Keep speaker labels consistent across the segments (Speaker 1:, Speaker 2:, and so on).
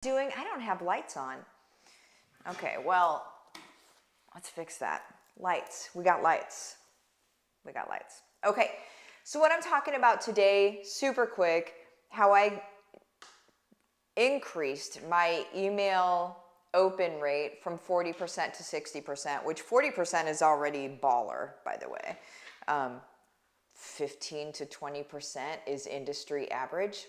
Speaker 1: doing? I don't have lights on. Okay, well, let's fix that. Lights. We got lights. We got lights. Okay, so what I'm talking about today, super quick, how I increased my email open rate from 40% to 60%, which 40% is already baller, by the way. 15 to 20% is industry average.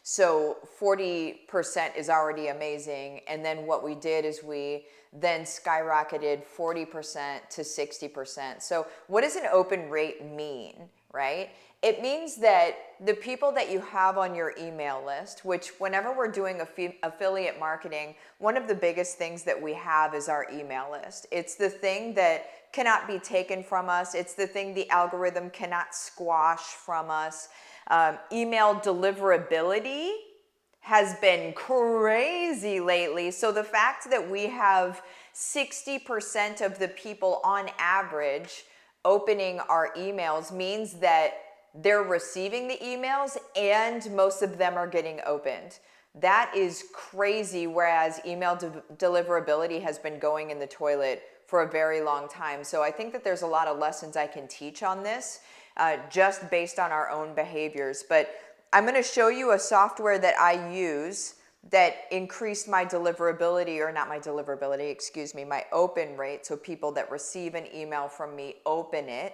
Speaker 1: So 40% is already amazing. And then what we did is we then skyrocketed 40% to 60%. So what does an open rate mean, right? It means that the people that you have on your email list, which whenever we're doing affiliate marketing, one of the biggest things that we have is our email list. It's the thing that cannot be taken from us. It's the thing the algorithm cannot squash from us. Email deliverability has been crazy lately. So the fact that we have 60% of the people on average opening our emails means that they're receiving the emails and most of them are getting opened. That is crazy, whereas email deliverability has been going in the toilet for a very long time. So I think that there's a lot of lessons I can teach on this. Just based on our own behaviors. But I'm going to show you a software that I use that increased my deliverability, or not my deliverability, excuse me, my open rate. So people that receive an email from me open it.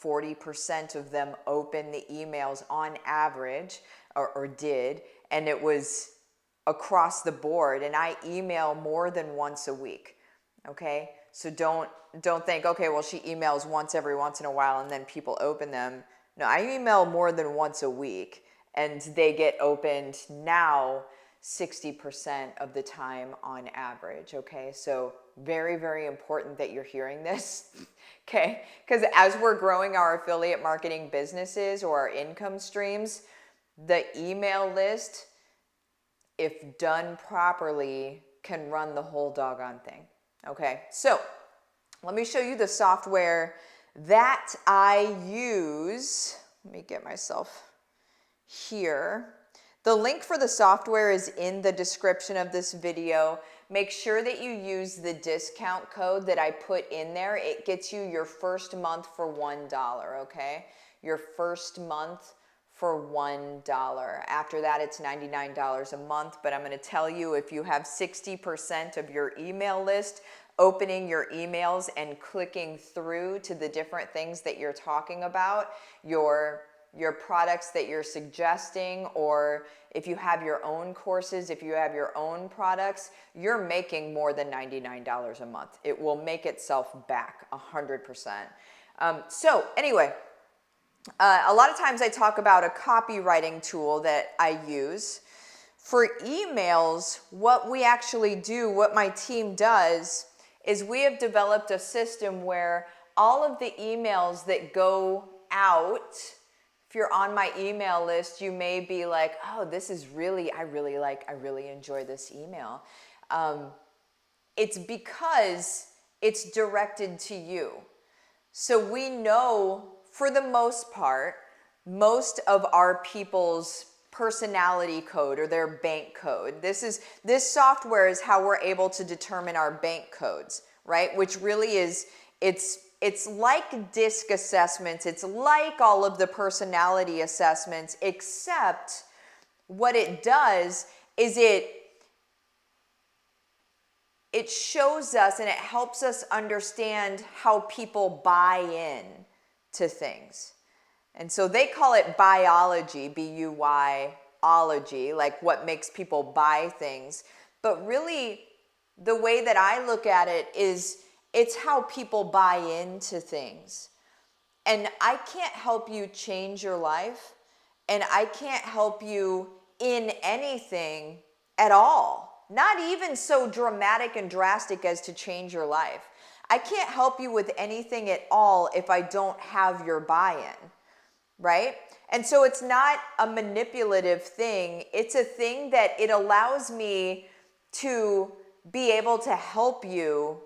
Speaker 1: 40% of them open the emails on average, or did, and it was across the board. And I email more than once a week. Okay, so don't think, okay, well, she emails every once in a while and then people open them. No, I email more than once a week and they get opened now 60% of the time on average. Okay, so very, very important that you're hearing this. Okay, because as we're growing our affiliate marketing businesses or our income streams, the email list, if done properly, can run the whole doggone thing. Okay, so let me show you the software that I use. Let me get myself here. The link for the software is in the description of this video. Make sure that you use the discount code that I put in there. It gets you your first month for $1, okay? Your first month for $1. After that, it's $99 a month, but I'm going to tell you, if you have 60% of your email list opening your emails and clicking through to the different things that you're talking about, your products that you're suggesting, or if you have your own courses, if you have your own products, you're making more than $99 a month. It will make itself back 100%. So anyway, a lot of times I talk about a copywriting tool that I use. For emails, what we actually do, what my team does, is we have developed a system where all of the emails that go out, if you're on my email list, you may be like, oh, this is really, I really enjoy this email. It's because it's directed to you. So we know, for the most part, most of our people's personality code or their bank code. This software is how we're able to determine our bank codes, right? Which really is, it's like DISC assessments. It's like all of the personality assessments, except what it does is it shows us and it helps us understand how people buy in to things. And so they call it biology, B-U-Y-ology, like what makes people buy things. But really, the way that I look at it is it's how people buy into things. And I can't help you change your life, and I can't help you in anything at all. Not even so dramatic and drastic as to change your life. I can't help you with anything at all if I don't have your buy-in. Right? And so it's not a manipulative thing. It's a thing that it allows me to be able to help you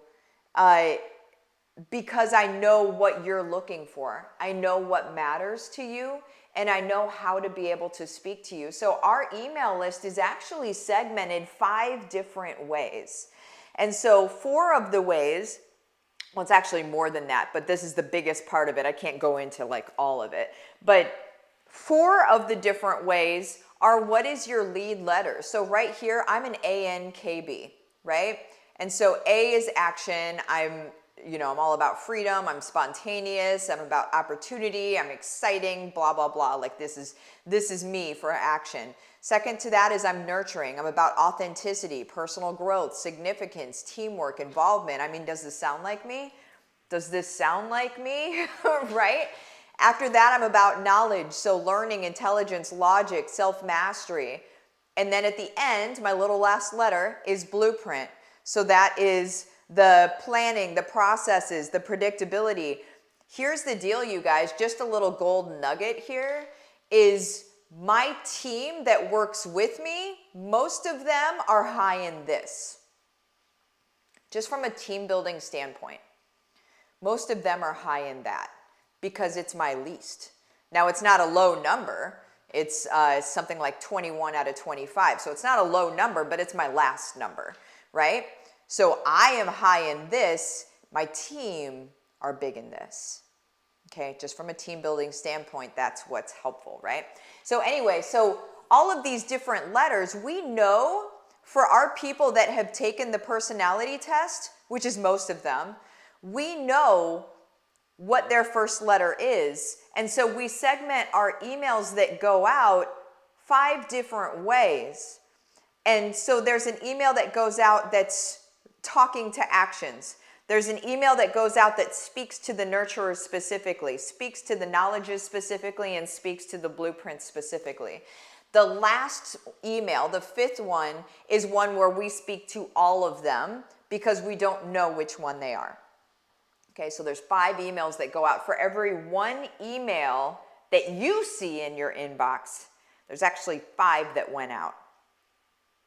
Speaker 1: because I know what you're looking for. I know what matters to you, and I know how to be able to speak to you. So our email list is actually segmented 5 different ways. And so 4 of the ways, well, it's actually more than that, but this is the biggest part of it. I can't go into like all of it, but 4 of the different ways are what is your lead letter. So right here, I'm an ANKB, right? And so A is action. I'm all about freedom. I'm spontaneous. I'm about opportunity. I'm exciting, blah, blah, blah. Like this is me for action. Second to that is I'm nurturing. I'm about authenticity, personal growth, significance, teamwork, involvement. I mean, does this sound like me? Does this sound like me? Right? After that, I'm about knowledge. So learning, intelligence, logic, self-mastery. And then at the end, my little last letter is blueprint. So that is the planning, the processes, the predictability. Here's the deal, you guys, just a little gold nugget here is my team that works with me, most of them are high in this. Just from a team building standpoint, most of them are high in that because it's my least. Now, it's not a low number. It's something like 21 out of 25. So it's not a low number, but it's my last number, right? So I am high in this. My team are big in this. Okay, just from a team building standpoint, that's what's helpful, right? So anyway, so all of these different letters, we know for our people that have taken the personality test, which is most of them, we know what their first letter is. And so we segment our emails that go out 5 different ways. And so there's an email that goes out that's talking to actions. There's an email that goes out that speaks to the nurturers specifically, speaks to the knowledges specifically, and speaks to the blueprints specifically. The last email, the 5th one, is one where we speak to all of them because we don't know which one they are. Okay, so there's 5 emails that go out. For every 1 email that you see in your inbox, there's actually 5 that went out.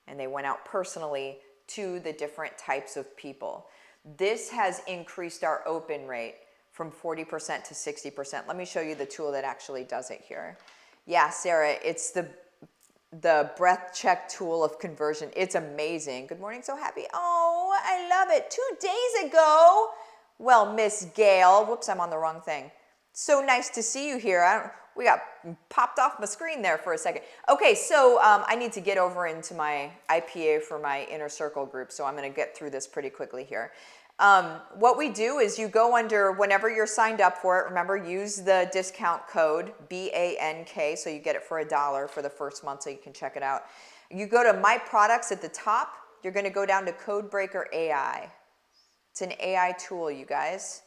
Speaker 1: And they went out personally to the different types of people. This has increased our open rate from 40% to 60%. Let me show you the tool that actually does it here. Yeah, Sarah, it's the breath check tool of conversion. It's amazing. Good morning, so happy. Oh, I love it. 2 days ago. Well, Miss Gail, whoops, I'm on the wrong thing. So nice to see you here. We got popped off my screen there for a second. Okay, so I need to get over into my IPA for my inner circle group, so I'm going to get through this pretty quickly here. What we do is you go under, whenever you're signed up for it, remember, use the discount code BANK, so you get it for $1 for the first month, so you can check it out. You go to My Products at the top. You're going to go down to Codebreaker AI. It's an AI tool, you guys.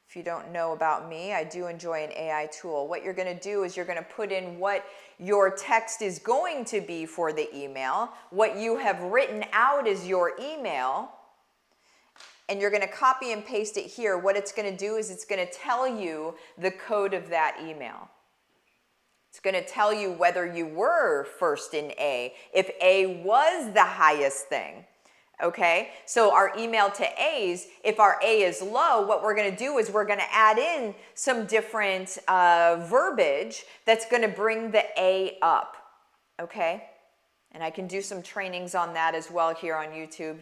Speaker 1: If you don't know about me, I do enjoy an AI tool. What you're going to do is you're going to put in what your text is going to be for the email, what you have written out as your email, and you're going to copy and paste it here. What it's going to do is it's going to tell you the code of that email. It's going to tell you whether you were first in A, if A was the highest thing. Okay, so our email to A's, if our A is low, what we're going to do is we're going to add in some different verbiage that's going to bring the A up. Okay, and I can do some trainings on that as well here on YouTube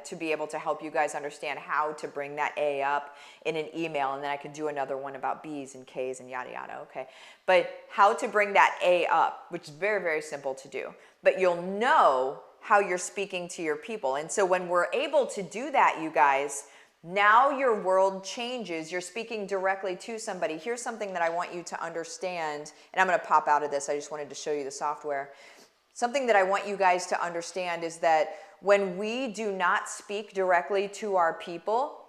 Speaker 1: to be able to help you guys understand how to bring that A up in an email, and then I can do another one about B's and K's and yada yada. Okay, but how to bring that A up, which is very, very simple to do, but you'll know how you're speaking to your people. And so when we're able to do that, you guys, now your world changes. You're speaking directly to somebody. Here's something that I want you to understand, and I'm going to pop out of this. I just wanted to show you the software. Something that I want you guys to understand is that when we do not speak directly to our people,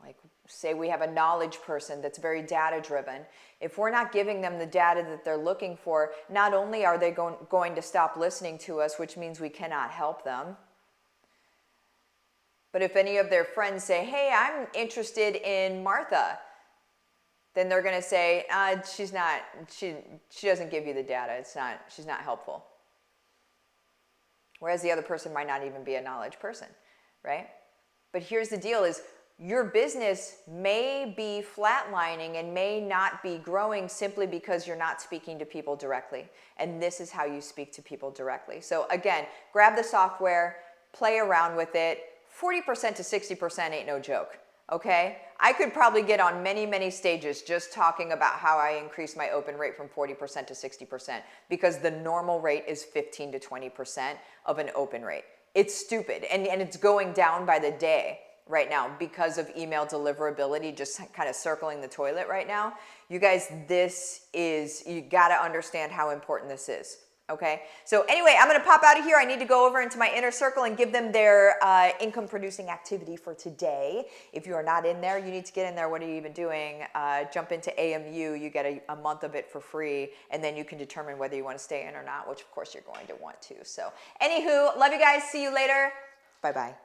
Speaker 1: like say we have a knowledge person that's very data driven, if we're not giving them the data that they're looking for, not only are they going to stop listening to us, which means we cannot help them, but if any of their friends say, hey, I'm interested in Martha, then they're going to say, she doesn't give you the data. She's not helpful. Whereas the other person might not even be a knowledge person, right? But here's the deal is your business may be flatlining and may not be growing simply because you're not speaking to people directly. And this is how you speak to people directly. So again, grab the software, play around with it. 40% to 60% ain't no joke. Okay, I could probably get on many, many stages just talking about how I increased my open rate from 40% to 60% because the normal rate is 15 to 20% of an open rate. It's stupid, and it's going down by the day right now because of email deliverability just kind of circling the toilet right now. You guys, you gotta understand how important this is. Okay, so anyway, I'm going to pop out of here. I need to go over into my inner circle and give them their income producing activity for today. If you are not in there, you need to get in there. What are you even doing? Jump into AMU. You get a month of it for free, and then you can determine whether you want to stay in or not, which of course you're going to want to. So anywho, love you guys. See you later. Bye-bye.